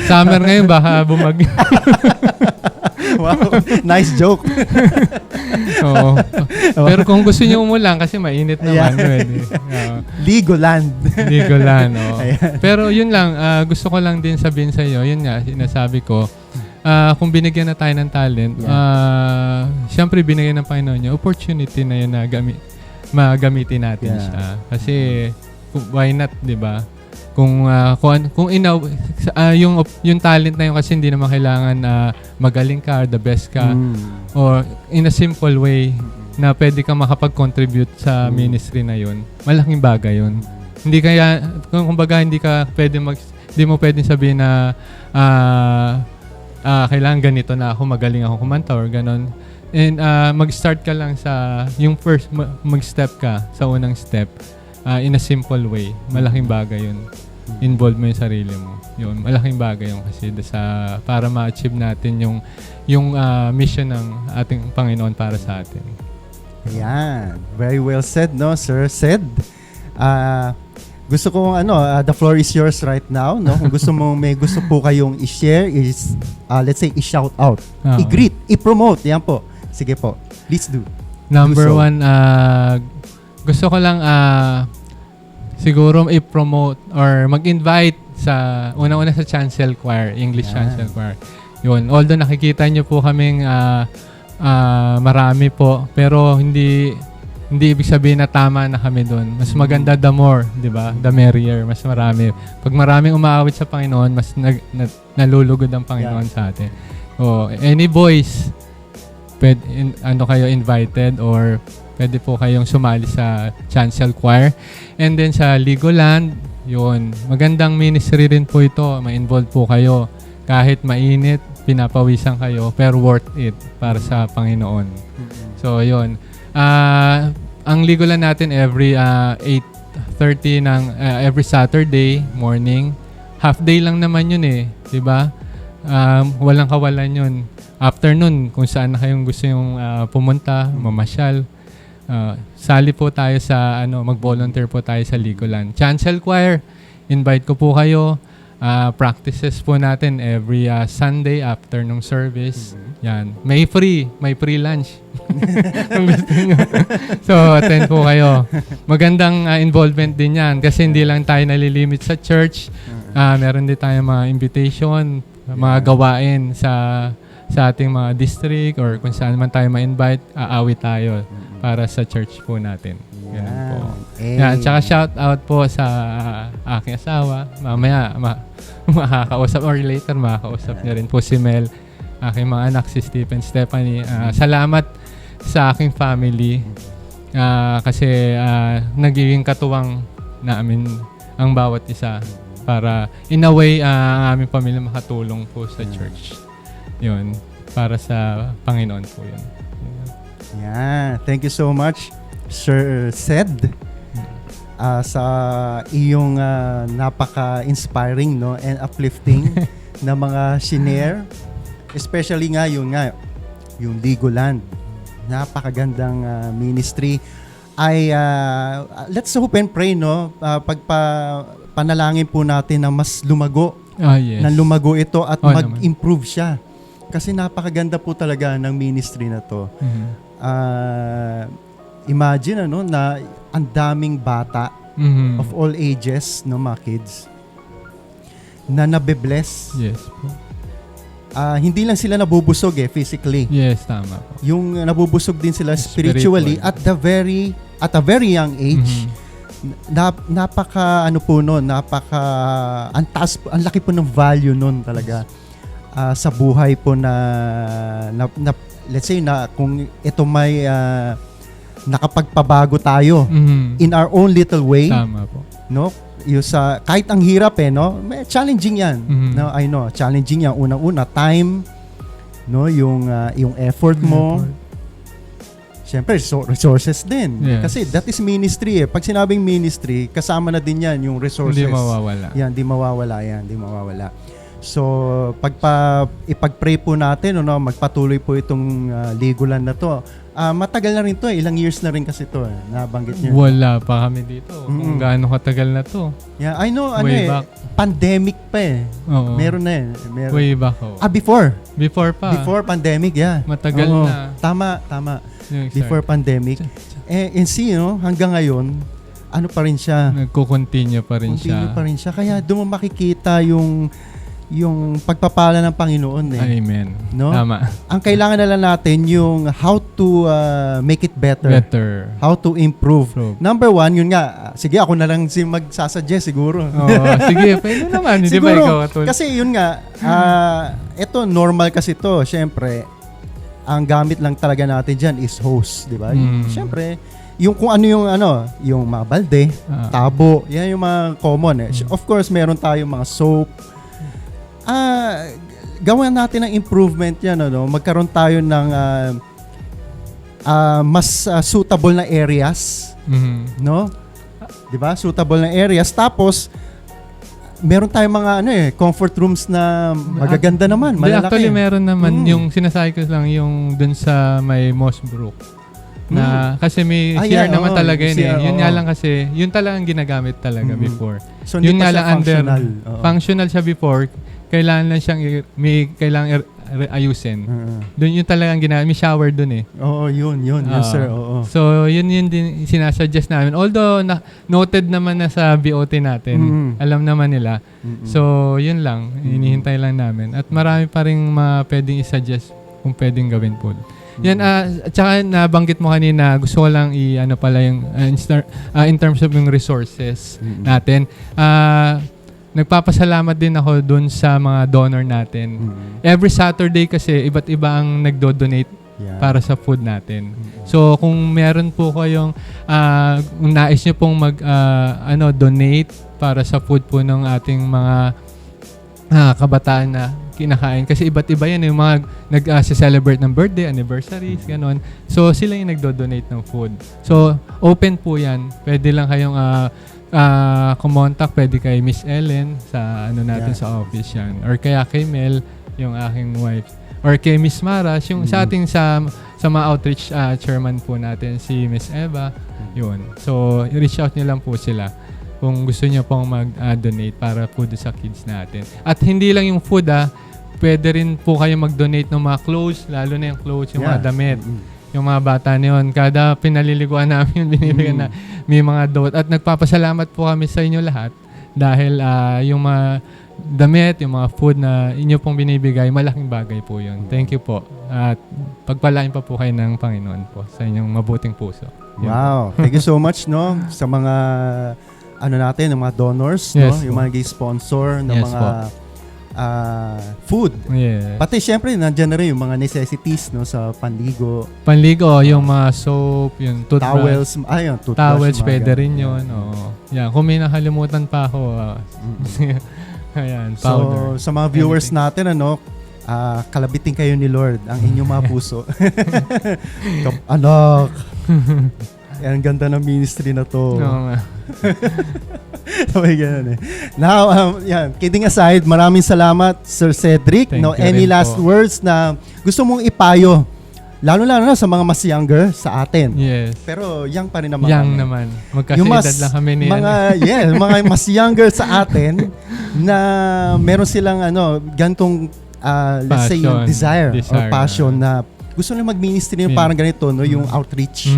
Speaker 3: Summer ngayon, baka bumagyo.
Speaker 1: Wow, nice joke.
Speaker 3: Oo. Pero kung gusto niyo umulan, kasi mainit naman.
Speaker 1: Yeah.
Speaker 3: Pwede. Oo.
Speaker 1: Legoland.
Speaker 3: Legoland, oo.
Speaker 1: Ayan.
Speaker 3: Pero yun lang, gusto ko lang din sabihin sa iyo, yun nga, sinasabi ko, kung binigyan na tayo ng talent, syempre binigyan ng Panginoon niya, opportunity na yun na magamitin natin
Speaker 1: Yeah.
Speaker 3: siya. Kasi, why not, di ba? Yung talent na yun kasi hindi naman kailangan magaling ka or the best ka or in a simple way na pwede kang makapag-contribute sa ministry na yun. Malaking bagay yun. Hindi kaya, kumbaga hindi mo pwedeng sabihin na kailangan ganito na ako, magaling ako kumanta or ganon. And mag-start ka lang sa yung first, mag-step ka sa unang step in a simple way. Malaking bagay yun. Involve mo yung sarili mo. Yun, malaking bagay yun kasi para ma-achieve natin yung mission ng ating Panginoon para sa atin.
Speaker 1: Ayan. Very well said, no, Sir Said. Gusto ko the floor is yours right now, no? Kung may gusto po kayong i-share let's say i-shout out, i-greet, i-promote, yan po. Sige po. Please do.
Speaker 3: Number
Speaker 1: Do so.
Speaker 3: 1, gusto ko lang siguro i-promote or mag-invite sa una-una sa Chancel Choir, English Chancel Choir. Yun. Although nakikita nyo po kaming marami po, pero hindi ibig sabihin na tama na kami doon. Mas maganda the more, di ba? The merrier. Mas marami. Pag maraming umaawit sa Panginoon, mas nalulugod ang Panginoon sa atin. Any boys, kayo invited or pwede po kayong sumali sa Chancel Choir. And then sa Legoland, yun. Magandang ministry rin po ito. Ma-involve po kayo. Kahit mainit, pinapawisan kayo, pero worth it para sa Panginoon. So, yun. Ang Legoland natin every 8:30 ng every Saturday morning. Half day lang naman yun eh. Diba? Walang kawalan yun. Afternoon, kung saan na kayong gusto yung pumunta, mamasyal. Sali po tayo sa mag-volunteer po tayo sa Legoland. Chancel Choir, invite ko po kayo. Practices po natin every Sunday after nung service. Yan. May free lunch. Kung gusto nyo. So, attend po kayo. Magandang involvement din yan kasi hindi lang tayo nalilimit sa church. Meron din tayo mga invitation, mga gawain sa ating mga district or kung saan man tayo ma-invite, aawit tayo para sa church po natin. Ganun po. Yan. Tsaka shout out po sa aking asawa. Mamaya makakausap or later makakausap niya rin po si Mel. Aking mga anak si Stephen, Stephanie. Salamat sa aking family kasi nagiging katuwang namin ang bawat isa para in a way ang aming pamilya makatulong po sa church. Yun, para sa Panginoon po yun.
Speaker 1: Yeah, thank you so much, Sir Said, sa iyong napaka-inspiring, no, and uplifting na mga shinare, especially yung Legoland. Napakagandang ministry. Let's hope and pray, no, panalangin po natin na mas lumago,
Speaker 3: Yes.
Speaker 1: na lumago ito at
Speaker 3: naman.
Speaker 1: mag-improve siya. Kasi napakaganda po talaga ng ministry na to. Imagine na ang daming bata of all ages, no, mga kids na nabe-bless.
Speaker 3: Yes po.
Speaker 1: Hindi lang sila nabubusog physically.
Speaker 3: Yes, tama po.
Speaker 1: Yung nabubusog din sila spiritually at a very young age. Napaka ang laki po ng value nun talaga sa buhay po na let's say na kung ito may nakapagpabago tayo in our own little way.
Speaker 3: Tama po.
Speaker 1: No? Yung kahit ang hirap no? Challenging 'yan. No, I know, challenging 'yan. Unang-una, time, no, yung effort mo. syempre, resources din.
Speaker 3: Yes.
Speaker 1: Kasi that is ministry eh. Pag sinabing ministry, kasama na din yan yung resources.
Speaker 3: Hindi mawawala.
Speaker 1: Yan, di mawawala. So, ipag-pray po natin, magpatuloy po itong Legoland na to. Matagal na rin to eh. Ilang years na rin kasi to eh. Nabanggit niyo.
Speaker 3: Wala pa kami dito. Kung gaano katagal na to.
Speaker 1: Yeah, I know,
Speaker 3: Way back.
Speaker 1: Pandemic pa eh.
Speaker 3: Oo.
Speaker 1: Meron na eh. Meron.
Speaker 3: Way back. Oh.
Speaker 1: Before.
Speaker 3: Before pa.
Speaker 1: Before pandemic, yeah.
Speaker 3: Matagal
Speaker 1: Oo.
Speaker 3: na.
Speaker 1: Tama.
Speaker 3: Yung
Speaker 1: Before
Speaker 3: start.
Speaker 1: pandemic. And see, hanggang ngayon, ano pa rin siya.
Speaker 3: Nagko-continue pa rin
Speaker 1: Continue
Speaker 3: siya.
Speaker 1: pa rin siya. Kaya doon mo makikita yung pagpapala ng Panginoon eh.
Speaker 3: Amen.
Speaker 1: No?
Speaker 3: Tama.
Speaker 1: Ang kailangan na lang natin yung how to make it better.
Speaker 3: Better.
Speaker 1: How to improve.
Speaker 3: Improve.
Speaker 1: Number one, yun nga. Sige, ako na lang magsasuggest siguro.
Speaker 3: Oo, sige, pwede naman. Hindi ba
Speaker 1: Siguro,
Speaker 3: ikaw katulad?
Speaker 1: kasi yun nga, ito normal kasi to. Siyempre, ang gamit lang talaga natin dyan is hose, di ba? Siyempre, yung kung ano yung mga balde, tabo, yan yung mga common eh. Of course, meron tayong mga soap. Gawin natin ng improvement yan, magkaroon tayo ng mas suitable na areas, no? 'Di ba? Suitable na areas. Tapos meron tayong mga comfort rooms na magaganda naman, malalaki.
Speaker 3: Actually, meron naman yung sinasabi ko lang yung dun sa may Mossbrook. Na kasi may CR naman talaga yun eh. Yun nga lang kasi, yun talagang ginagamit talaga before.
Speaker 1: So, hindi
Speaker 3: yun
Speaker 1: pa
Speaker 3: nga
Speaker 1: siya
Speaker 3: lang
Speaker 1: functional.
Speaker 3: Functional siya before. Kailangan lang siyang kailangan ayusin. Doon yung talagang ginamit. May shower doon eh.
Speaker 1: Oo, yun sir. Oo.
Speaker 3: So, yun din sinasuggest namin. Although, noted naman na sa BOT natin. Alam naman nila. So, yun lang. Hinihintay lang namin. At marami pa rin pwedeng isuggest kung pwedeng gawin po. Yan, at saka nabanggit mo kanina, gusto ko lang pala yung in terms of yung resources natin. Nagpapasalamat din ako dun sa mga donor natin. Every Saturday kasi, iba't iba ang nagdo-donate para sa food natin. So, kung meron po kayong, kung nais nyo pong donate para sa food po ng ating mga kabataan na kinakain. Kasi iba't iba yan. Yung mga nag-celebrate ng birthday, anniversaries, gano'n. So, sila yung nagdo-donate ng food. So, open po yan. Pwede lang kayong kumontak. Pwede kay Miss Ellen sa natin sa office yan. Or kaya kay Mel, yung aking wife. Or kay Miss Maras, yung sa ating sa mga outreach chairman po natin, si Miss Eva. Yun. So, reach out nyo lang po sila kung gusto niyo pong mag-donate para food sa kids natin. At hindi lang yung food pwede rin po kayo mag-donate ng mga clothes, lalo na yung clothes, yung mga damit. Yung mga bata na yun. Kada pinaliliguan namin, binibigyan na may mga donate. At nagpapasalamat po kami sa inyo lahat dahil yung mga damit, yung mga food na inyo pong binibigay, malaking bagay po yun. Thank you po. At pagpalain pa po kayo ng Panginoon po sa inyong mabuting puso. Yun.
Speaker 1: Wow. Thank you so much sa mga natin, ng mga donors,
Speaker 3: Yes,
Speaker 1: yung mga sponsor ng
Speaker 3: Yes,
Speaker 1: mga food.
Speaker 3: Yeah.
Speaker 1: Pati syempre nandiyan na rin yung mga necessities sa panligo,
Speaker 3: Panligo, yung mga soap, yung toothbrush.
Speaker 1: toothbrush.
Speaker 3: Towels,
Speaker 1: mga
Speaker 3: pwede
Speaker 1: ganun.
Speaker 3: rin yun. Yan, kung may nakalimutan pa ako, ayan, powder.
Speaker 1: So, sa mga viewers natin, kalabitin kayo ni Lord, ang inyong mga puso. Anak, ang ganda ng ministry na to.
Speaker 3: Oo nga.
Speaker 1: May ganun eh. Now, kidding aside, maraming salamat, Sir Cedric.
Speaker 3: Thank you
Speaker 1: Any
Speaker 3: rin
Speaker 1: last
Speaker 3: po.
Speaker 1: words na gusto mong ipayo? Lalo-lalo na sa mga mas younger sa atin.
Speaker 3: Yes.
Speaker 1: Pero young pa rin naman.
Speaker 3: Young
Speaker 1: kami.
Speaker 3: naman. Magkasa-edad lang kami ni
Speaker 1: mga mas younger sa atin na meron silang gantong let's say yung desire or passion na gusto nila mag-ministry yung parang ganito, yung outreach.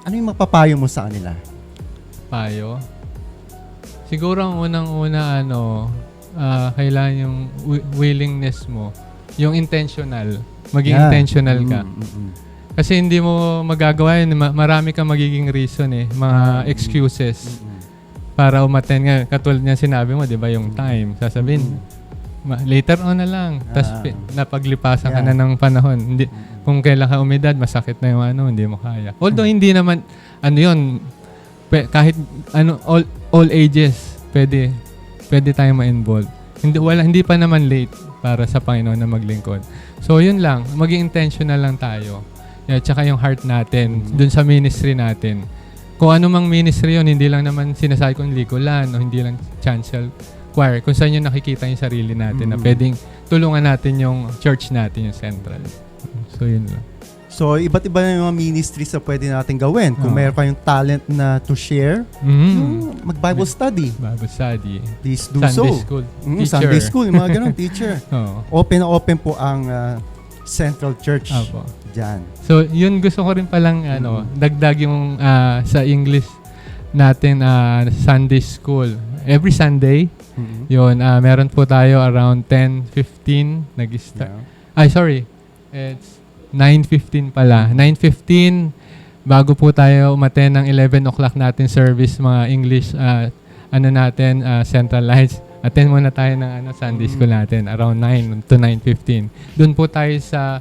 Speaker 1: Ano yung mapapayo mo sa kanila?
Speaker 3: Payo? Siguro ang unang-una, kailangan yung willingness mo. Yung intentional. Maging intentional ka. Kasi hindi mo magagawa yun. Marami kang magiging reason mga excuses para umattend nga. Katulad niya sinabi mo, di ba, yung time. Sasabihin, later on na lang. Tapos napaglipasan ka na ng panahon. Hindi, kung kailan ka umedad, masakit na yung hindi mo kaya. Although hindi naman, kahit all ages, pwede tayong ma-involve. Hindi pa naman late para sa Panginoon na maglingkod. So, yun lang. Maging intentional lang tayo. At saka yung heart natin, dun sa ministry natin. Kung ano mang ministry yun, hindi lang naman sinasabi kong likulan o hindi lang chancel choir. Kung saan yung nakikita yung sarili natin na pwedeng tulungan natin yung church natin, yung central. So, yun lang.
Speaker 1: So, iba't iba na yung mga ministries na pwede natin gawin. Kung meron kayong talent na to share, mag-Bible study.
Speaker 3: Bible study.
Speaker 1: Please do
Speaker 3: Sunday
Speaker 1: so.
Speaker 3: school.
Speaker 1: Sunday school, yung mga ganun, teacher.
Speaker 3: Oo.
Speaker 1: Open na open po ang Central Church
Speaker 3: Apo.
Speaker 1: dyan.
Speaker 3: So, yun gusto ko rin palang dagdag yung sa English natin Sunday school. Every Sunday, yun, meron po tayo around 10:15 nag-start.
Speaker 1: Yeah.
Speaker 3: Ay, sorry. It's 9:15 pala. 9:15 bago po tayo umaten ng 11 o'clock natin service, mga English centralized. Attend muna tayo ng Sunday school natin around 9 to 9:15. Doon po tayo sa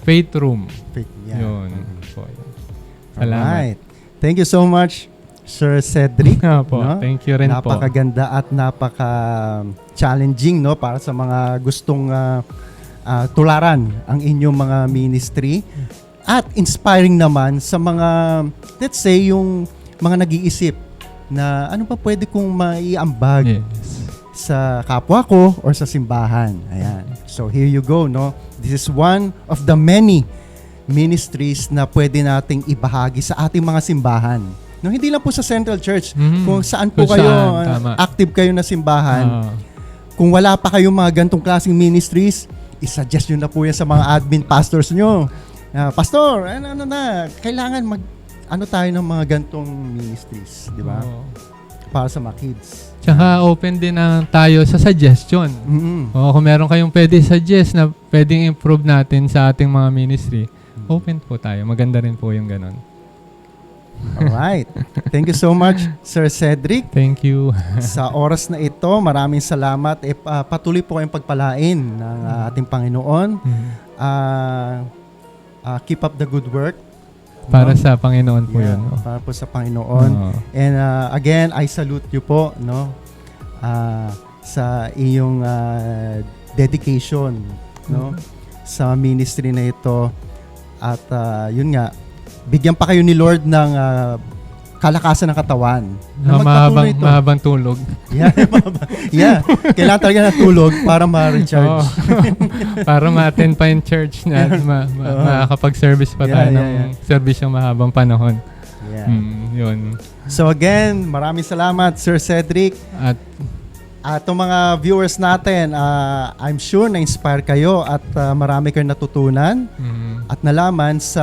Speaker 3: Faith Room.
Speaker 1: Yeah.
Speaker 3: Yun. Po. Salamat.
Speaker 1: Alright. Thank you so much, Sir Cedric.
Speaker 3: Po.
Speaker 1: No?
Speaker 3: Thank you rin po.
Speaker 1: Napakaganda at napaka-challenging, no, para sa mga gustong tularan ang inyong mga ministry. At inspiring naman sa mga, let's say, yung mga nag-iisip na ano pa pwede kong maiambag sa kapwa ko or sa simbahan. Ayan. So here you go, no? This is one of the many ministries na pwede nating ibahagi sa ating mga simbahan. No, hindi lang po sa Central Church. Kung saan po kayo, active kayo na simbahan. Kung wala pa kayong mga gantong klaseng ministries, i-suggest nyo na po yan sa mga admin pastors nyo. Pastor, kailangan tayo ng mga gantong ministries, di ba? Para sa mga kids.
Speaker 3: Tsaka open din tayo sa suggestion. Kung meron kayong pwede suggest na pwedeng improve natin sa ating mga ministry, open po tayo. Maganda rin po yung ganon.
Speaker 1: Alright. Thank you so much, Sir Cedric.
Speaker 3: Thank you.
Speaker 1: Sa oras na ito, maraming salamat. Patuloy po kayong pagpalain ng ating Panginoon. Keep up the good work.
Speaker 3: Para sa Panginoon po yun. No?
Speaker 1: Para po sa Panginoon. And again, I salute you po, no? Sa iyong dedication, no? Sa ministry na ito. At yun nga, bigyan pa kayo ni Lord ng kalakasan ng katawan.
Speaker 3: Mahabang tulog.
Speaker 1: Yeah. Kailangan talaga ng tulog para ma-recharge.
Speaker 3: Para ma-attend pa yung church na makakapag-service pa tayo ng service yung mahabang panahon.
Speaker 1: Yeah.
Speaker 3: Yun.
Speaker 1: So again, maraming salamat, Sir Cedric. At itong mga viewers natin, I'm sure na-inspire kayo at marami kayong natutunan at nalaman sa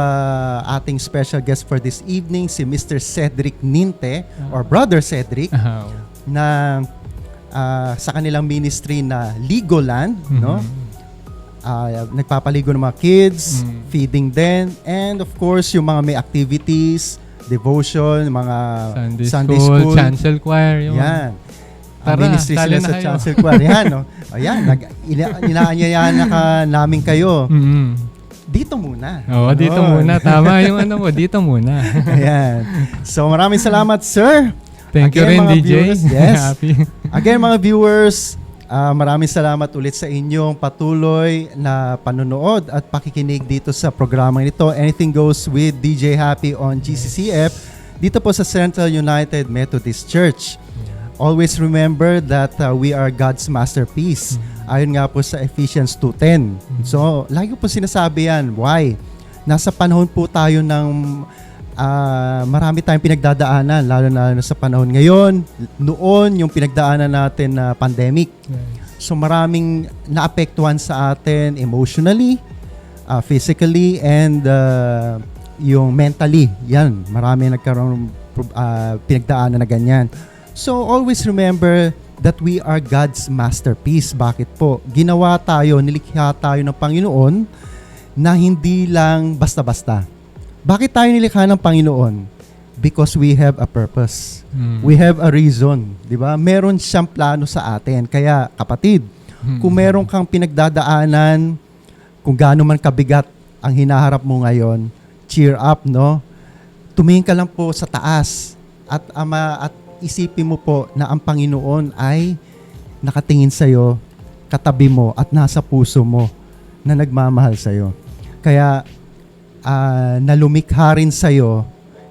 Speaker 1: ating special guest for this evening, si Mr. Cedric Ninte or Brother Cedric, na sa kanilang ministry na Legoland, no? Nagpapaligo ng mga kids, feeding them, and of course, yung mga may activities, devotion, mga Sunday school,
Speaker 3: chancel choir, yun.
Speaker 1: Yan. Ang ministry sila sa chancel choir. Yan, no? Ayan, inaanyayahan na namin kayo. Dito muna.
Speaker 3: Dito muna. Tama yung mo, dito muna.
Speaker 1: Ayan. So, maraming salamat, sir.
Speaker 3: Thank you rin, DJ.
Speaker 1: Viewers, yes.
Speaker 3: Happy.
Speaker 1: Again, mga viewers, maraming salamat ulit sa inyong patuloy na panonood at pakikinig dito sa programa nito. Anything Goes with DJ Happy on GCCF dito po sa Central United Methodist Church. Always remember that we are God's masterpiece. Ayon nga po sa Ephesians 2:10. So, lagi po sinasabi yan. Why? Nasa panahon po tayo ng marami tayong pinagdadaanan, lalo na sa panahon ngayon. Noon, yung pinagdaanan natin na pandemic. So, maraming naapektuhan sa atin emotionally, physically, and yung mentally. Yan, marami nagkaroon pinagdaanan na ganyan. So, always remember that we are God's masterpiece. Bakit po? Ginawa tayo, nilikha tayo ng Panginoon na hindi lang basta-basta. Bakit tayo nilikha ng Panginoon? Because we have a purpose. We have a reason. Di ba? Meron siyang plano sa atin. Kaya, kapatid, kung meron kang pinagdadaanan, kung gaano man kabigat ang hinaharap mo ngayon, cheer up, no? Tumingin ka lang po sa taas at isipin mo po na ang Panginoon ay nakatingin sa'yo, katabi mo, at nasa puso mo na nagmamahal sa'yo. Kaya, na lumikha rin sa'yo.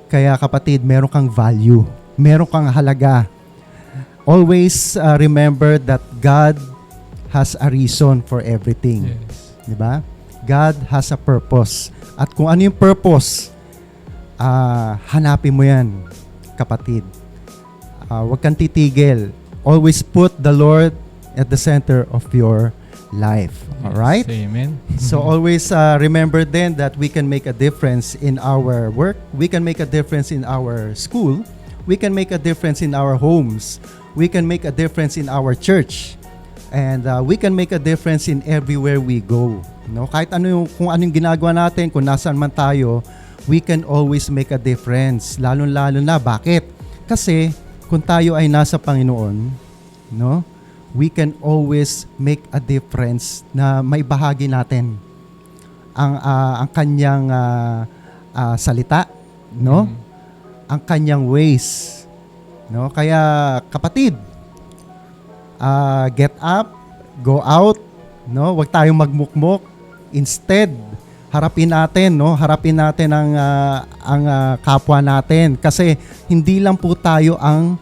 Speaker 1: Kaya kapatid, meron kang value. Meron kang halaga. Always remember that God has a reason for everything.
Speaker 3: Yes.
Speaker 1: Diba? God has a purpose. At kung ano yung purpose, hanapin mo yan, kapatid. Huwag kang titigil. Always put the Lord at the center of your life. Alright?
Speaker 3: Yes, amen.
Speaker 1: So always remember then that we can make a difference in our work. We can make a difference in our school. We can make a difference in our homes. We can make a difference in our church. And we can make a difference in everywhere we go. No? Kahit kung ano yung ginagawa natin, kung nasaan man tayo, we can always make a difference. Lalo-lalo na. Bakit? Kasi kung tayo ay nasa Panginoon, no? We can always make a difference na may bahagi natin ang kanyang salita, no? Ang kanyang ways, no? Kaya kapatid, get up, go out, no? Huwag tayong magmukmok. Instead, harapin natin, no? Harapin natin ang kapwa natin kasi hindi lang po tayo ang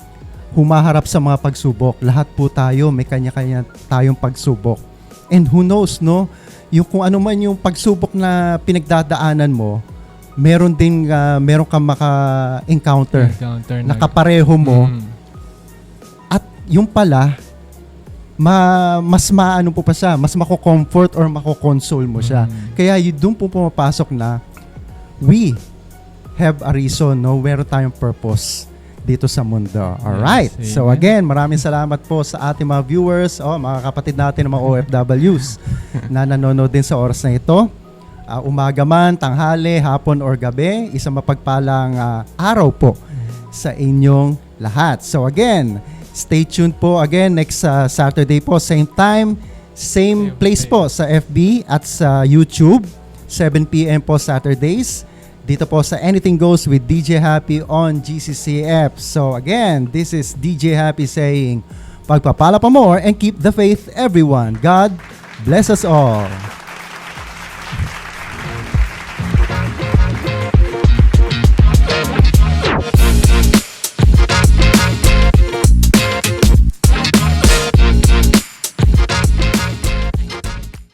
Speaker 1: humaharap sa mga pagsubok. Lahat po tayo may kanya-kanya tayong pagsubok. And who knows, no? Yung kung ano man yung pagsubok na pinagdadaanan mo, meron kang maka-encounter na kapareho mo. At yung pala mas maano po pa siya, mas mako-comfort or mako-console mo siya. Kaya doon po pumapasok na we have a reason, no? Meron tayong purpose dito sa mundo. Alright.
Speaker 3: Yes,
Speaker 1: So
Speaker 3: amen.
Speaker 1: again, maraming salamat po sa ating mga viewers, mga kapatid natin ng mga OFWs na nanonood din sa oras na ito. Umaga man, tanghali, hapon or gabi, isang mapagpalang araw po sa inyong lahat. So again, stay tuned po again next Saturday po, same time, same place po sa FB at sa YouTube, 7 p.m. po Saturdays. Dito po sa Anything Goes with DJ Happy on GCCF. So again, this is DJ Happy saying, pagpapala pa more and keep the faith everyone. God bless us all.